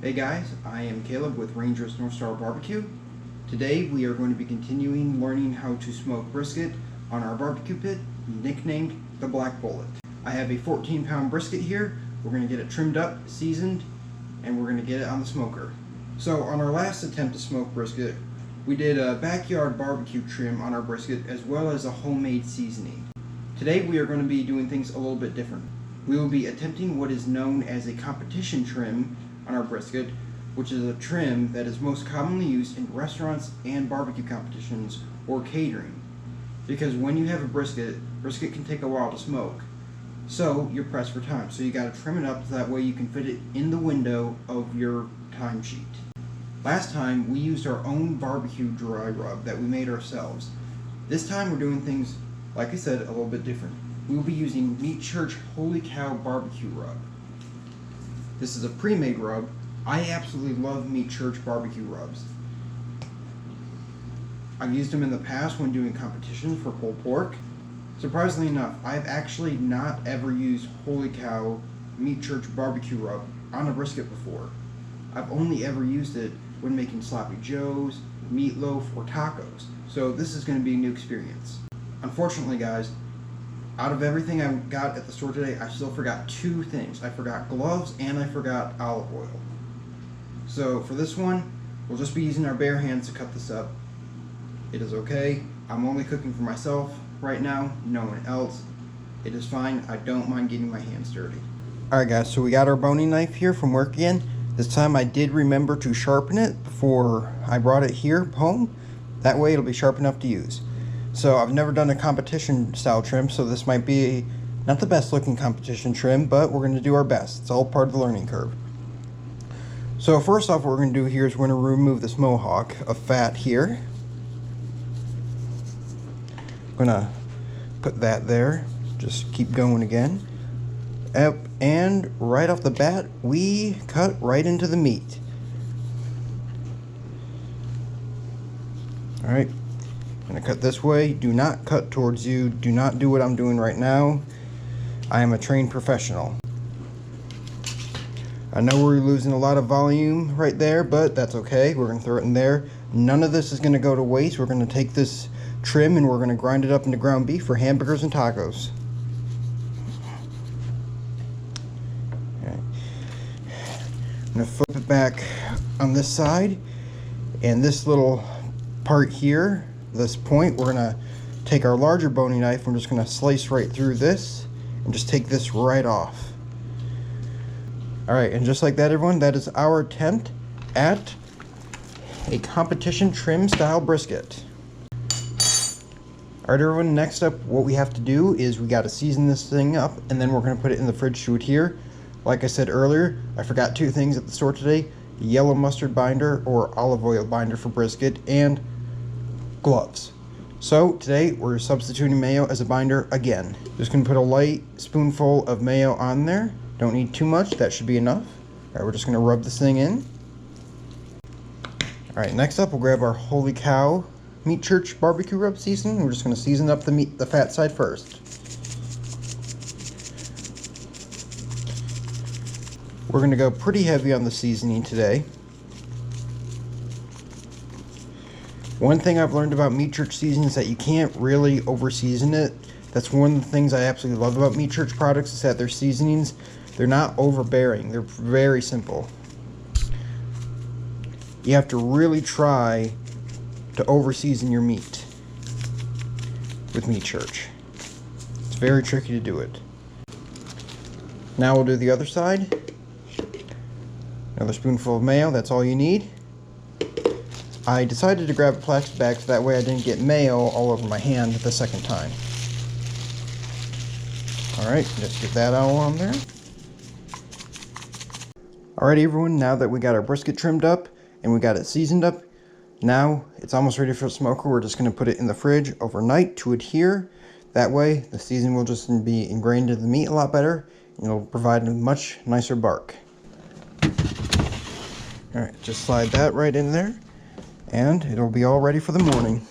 Hey guys, I am Caleb with Ranger's Northstar BBQ. Today we are going to be continuing learning how to smoke brisket on our barbecue pit, nicknamed the Black Bullet. I have a 14-pound brisket here. We're going to get it trimmed up, seasoned, and we're going to get it on the smoker. So on our last attempt to smoke brisket, we did a backyard barbecue trim on our brisket as well as a homemade seasoning. Today we are going to be doing things a little bit different. We will be attempting what is known as a competition trim on our brisket, which is a trim that is most commonly used in restaurants and barbecue competitions or catering. Because when you have a brisket can take a while to smoke. So you're pressed for time. So you got to trim it up so that way you can fit it in the window of your timesheet. Last time we used our own barbecue dry rub that we made ourselves. This time we're doing things, like I said, a little bit different. We will be using Meat Church Holy Cow Barbecue Rub. This is a pre-made rub. I absolutely love Meat Church barbecue rubs. I've used them in the past when doing competitions for pulled pork. Surprisingly enough, I've actually not ever used Holy Cow Meat Church barbecue rub on a brisket before. I've only ever used it when making sloppy joes, meatloaf, or tacos. So this is going to be a new experience. Unfortunately, guys, out of everything I got at the store today, I still forgot two things. I forgot gloves and I forgot olive oil. So for this one, we'll just be using our bare hands to cut this up. It is okay. I'm only cooking for myself right now, no one else. It is fine. I don't mind getting my hands dirty. Alright guys, so we got our boning knife here from work again. This time I did remember to sharpen it before I brought it here home. That way it'll be sharp enough to use. So I've never done a competition style trim, so this might be not the best looking competition trim, but we're going to do our best. It's all part of the learning curve. So first off, what we're going to do here is we're going to remove this mohawk of fat here. I'm going to put that there. Just keep going again. Yep, and right off the bat, we cut right into the meat. Alright. I'm going to cut this way. Do not cut towards you. Do not do what I'm doing right now. I am a trained professional. I know we're losing a lot of volume right there, but that's okay. We're going to throw it in there. None of this is going to go to waste. We're going to take this trim and we're going to grind it up into ground beef for hamburgers and tacos. Okay. I'm going to flip it back on this side, and this little part here, this point, we're going to take our larger boning knife. I'm just going to slice right through this and just take this right off. Alright, and just like that, everyone, that is our attempt at a competition trim style brisket. Alright everyone, next up what we have to do is we got to season this thing up, and then we're going to put it in the fridge to adhere. Like I said earlier, I forgot two things at the store today: yellow mustard binder or olive oil binder for brisket, and gloves. So today we're substituting mayo as a binder again. Just going to put a light spoonful of mayo on there. Don't need too much, that should be enough. Alright, we're just going to rub this thing in. Alright, next up we'll grab our Holy Cow Meat Church barbecue rub seasoning. We're just going to season up the fat side first. We're going to go pretty heavy on the seasoning today. One thing I've learned about Meat Church seasoning is that you can't really over season it. That's one of the things I absolutely love about Meat Church products, is that their seasonings, they're not overbearing. They're very simple. You have to really try to over season your meat with Meat Church. It's very tricky to do it. Now we'll do the other side. Another spoonful of mayo, that's all you need. I decided to grab a plastic bag so that way I didn't get mayo all over my hand the second time. Alright, just get that all on there. Alright everyone, now that we got our brisket trimmed up and we got it seasoned up, now it's almost ready for the smoker. We're just going to put it in the fridge overnight to adhere. That way the seasoning will just be ingrained into the meat a lot better, and it'll provide a much nicer bark. Alright, just slide that right in there, and it'll be all ready for the morning.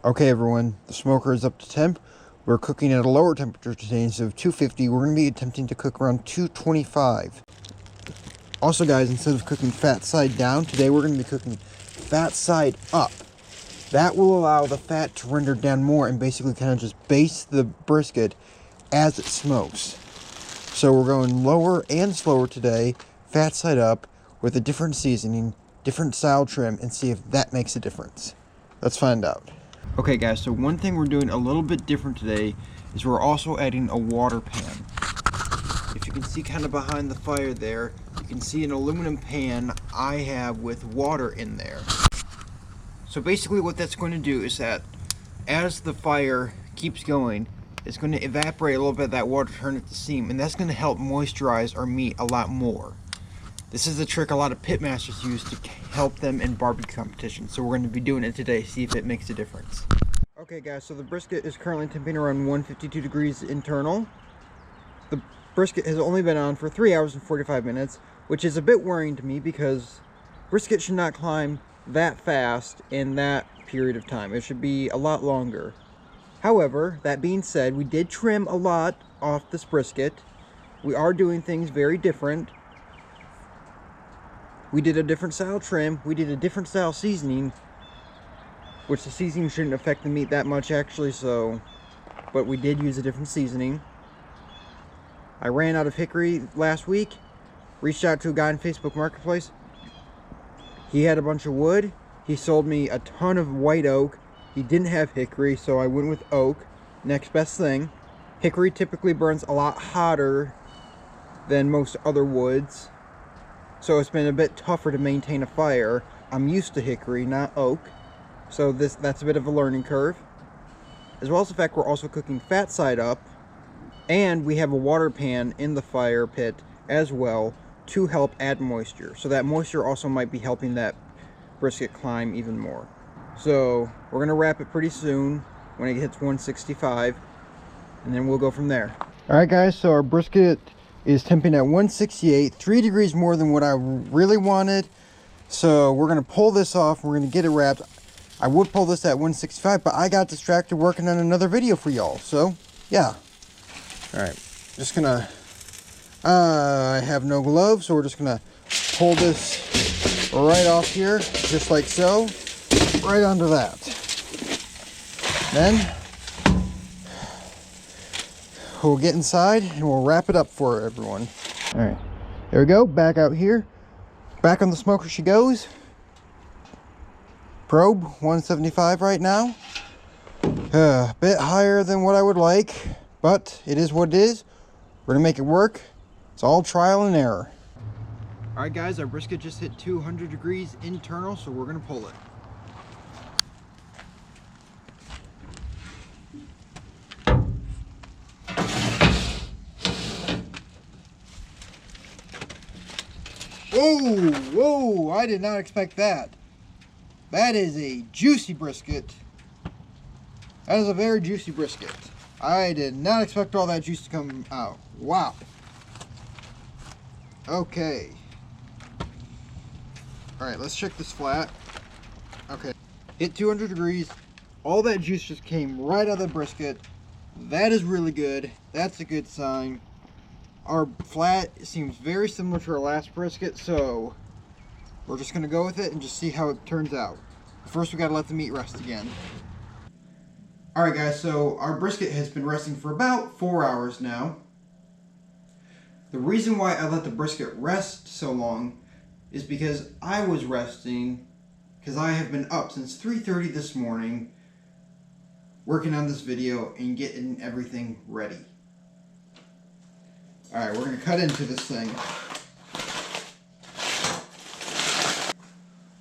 Okay everyone, the smoker is up to temp. We're cooking at a lower temperature today. Instead of 250, we're going to be attempting to cook around 225. Also guys, instead of cooking fat side down, today we're going to be cooking fat side up. That will allow the fat to render down more and basically kind of just baste the brisket as it smokes. So we're going lower and slower today, fat side up, with a different seasoning, different style trim, and see if that makes a difference. Let's find out. Okay guys, so one thing we're doing a little bit different today is we're also adding a water pan. If you can see kind of behind the fire there, you can see an aluminum pan I have with water in there. So basically what that's going to do is that as the fire keeps going, it's going to evaporate a little bit of that water, turn it to steam, and that's going to help moisturize our meat a lot more. This is a trick a lot of pit masters use to help them in barbecue competitions. So we're going to be doing it today, see if it makes a difference. Okay guys, so the brisket is currently temping around 152 degrees internal. The brisket has only been on for 3 hours and 45 minutes, which is a bit worrying to me because brisket should not climb that fast in that period of time. It should be a lot longer. However, that being said, we did trim a lot off this brisket. We are doing things very different. We did a different style trim, we did a different style seasoning, which the seasoning shouldn't affect the meat that much actually, but we did use a different seasoning. I ran out of hickory last week, reached out to a guy in Facebook Marketplace. He had a bunch of wood, he sold me a ton of white oak. He didn't have hickory, so I went with oak, next best thing. Hickory typically burns a lot hotter than most other woods, so it's been a bit tougher to maintain a fire. I'm used to hickory, not oak, so that's a bit of a learning curve. As well as the fact we're also cooking fat side up, and we have a water pan in the fire pit as well to help add moisture. So that moisture also might be helping that brisket climb even more. So we're gonna wrap it pretty soon when it hits 165, and then we'll go from there. All right guys, so our brisket is temping at 168, 3 degrees more than what I really wanted. So we're gonna pull this off, we're gonna get it wrapped. I would pull this at 165, but I got distracted working on another video for y'all, so yeah. All right, just gonna, I have no gloves, so we're just gonna pull this right off here, just like so, right onto that. Then we'll get inside and we'll wrap it up for everyone. All right, there we go, back out here. Back on the smoker she goes. Probe 175 right now. A bit higher than what I would like, but it is what it is. We're gonna make it work. It's all trial and error. All right guys, our brisket just hit 200 degrees internal, so we're gonna pull it. Whoa, whoa, I did not expect that. That is a juicy brisket. That is a very juicy brisket. I did not expect all that juice to come out. Wow. Okay. All right, let's check this flat. Okay, hit 200 degrees. All that juice just came right out of the brisket. That is really good. That's a good sign. Our flat seems very similar to our last brisket, so we're just gonna go with it and just see how it turns out. First, we gotta let the meat rest again. All right guys, so our brisket has been resting for about 4 hours now. The reason why I let the brisket rest so long is because I was resting, because I have been up since 3:30 this morning working on this video and getting everything ready. All right, we're gonna cut into this thing.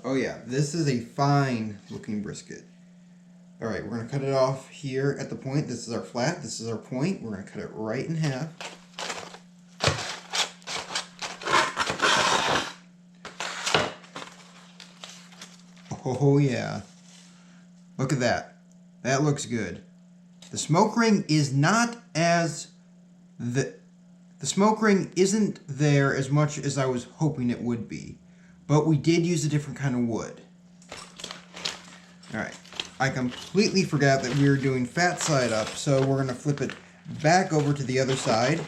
Oh yeah, this is a fine looking brisket. All right, we're gonna cut it off here at the point. This is our flat, this is our point. We're gonna cut it right in half. Oh yeah, look at that. That looks good. The smoke ring is not as, the smoke ring isn't there as much as I was hoping it would be, but we did use a different kind of wood. All right, I completely forgot that we were doing fat side up, so we're going to flip it back over to the other side.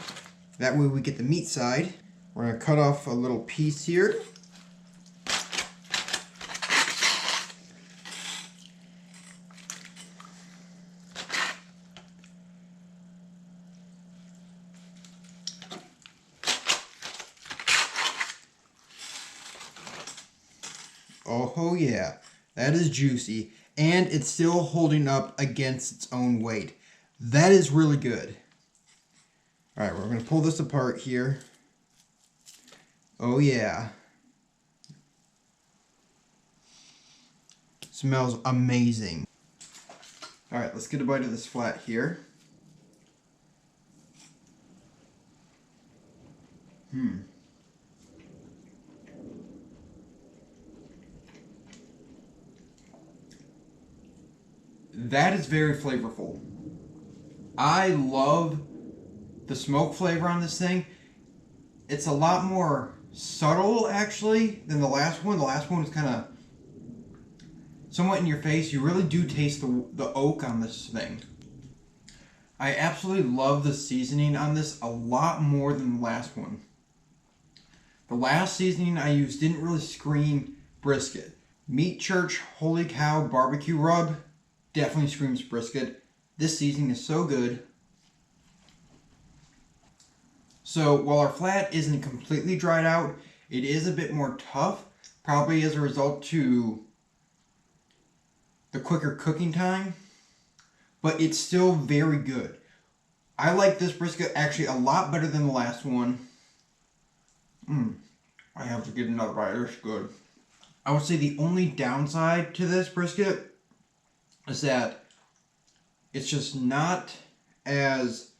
That way we get the meat side. We're going to cut off a little piece here. Oh yeah, that is juicy, and it's still holding up against its own weight. That is really good. All right, we're going to pull this apart here. Oh yeah. Smells amazing. All right, let's get a bite of this flat here. That is very flavorful. I love the smoke flavor on this thing. It's a lot more subtle, actually, than the last one. The last one was kind of somewhat in your face. You really do taste the oak on this thing. I absolutely love the seasoning on this a lot more than the last one. The last seasoning I used didn't really scream brisket. Meat Church Holy Cow Barbecue Rub definitely screams brisket. This seasoning is so good. So while our flat isn't completely dried out, it is a bit more tough, probably as a result to the quicker cooking time, but it's still very good. I like this brisket actually a lot better than the last one. I have to get another bite. It's good. I would say the only downside to this brisket is that it's just not as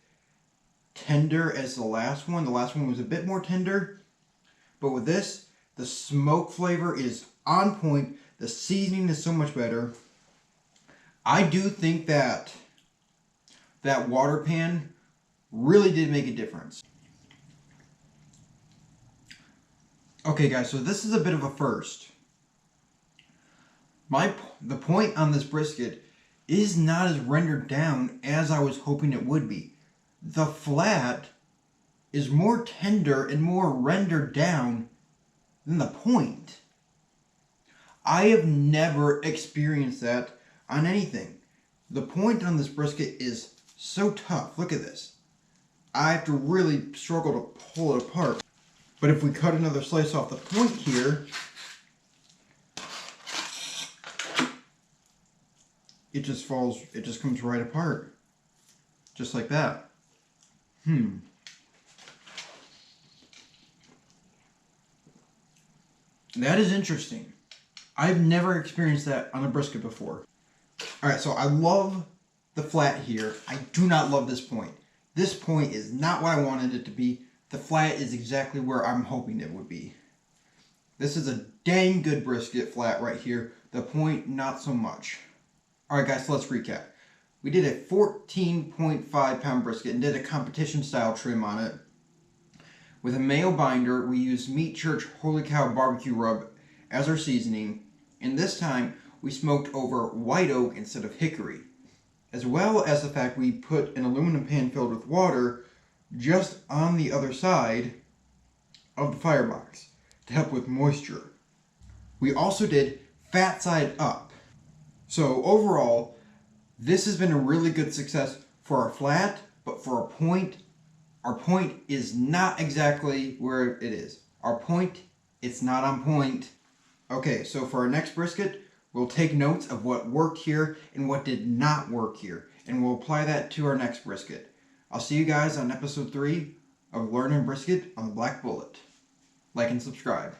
tender as the last one. The last one was a bit more tender, but with this, the smoke flavor is on point. The seasoning is so much better. I do think that water pan really did make a difference. Okay guys, so this is a bit of a first. The point on this brisket is not as rendered down as I was hoping it would be. The flat is more tender and more rendered down than the point. I have never experienced that on anything. The point on this brisket is so tough. Look at this. I have to really struggle to pull it apart. But if we cut another slice off the point here, it just falls, it just comes right apart. Just like that. That is interesting. I've never experienced that on a brisket before. Alright, so I love the flat here. I do not love this point. This point is not what I wanted it to be. The flat is exactly where I'm hoping it would be. This is a dang good brisket flat right here. The point, not so much. Alright guys, so let's recap. We did a 14.5 pound brisket and did a competition style trim on it. With a mayo binder, we used Meat Church Holy Cow Barbecue Rub as our seasoning. And this time, we smoked over white oak instead of hickory. As well as the fact we put an aluminum pan filled with water just on the other side of the firebox to help with moisture. We also did fat side up. So overall, this has been a really good success for our flat, but for our point is not exactly where it is. Our point, it's not on point. Okay, so for our next brisket, we'll take notes of what worked here and what did not work here, and we'll apply that to our next brisket. I'll see you guys on episode 3 of Learning Brisket on the Black Bullet. Like and subscribe.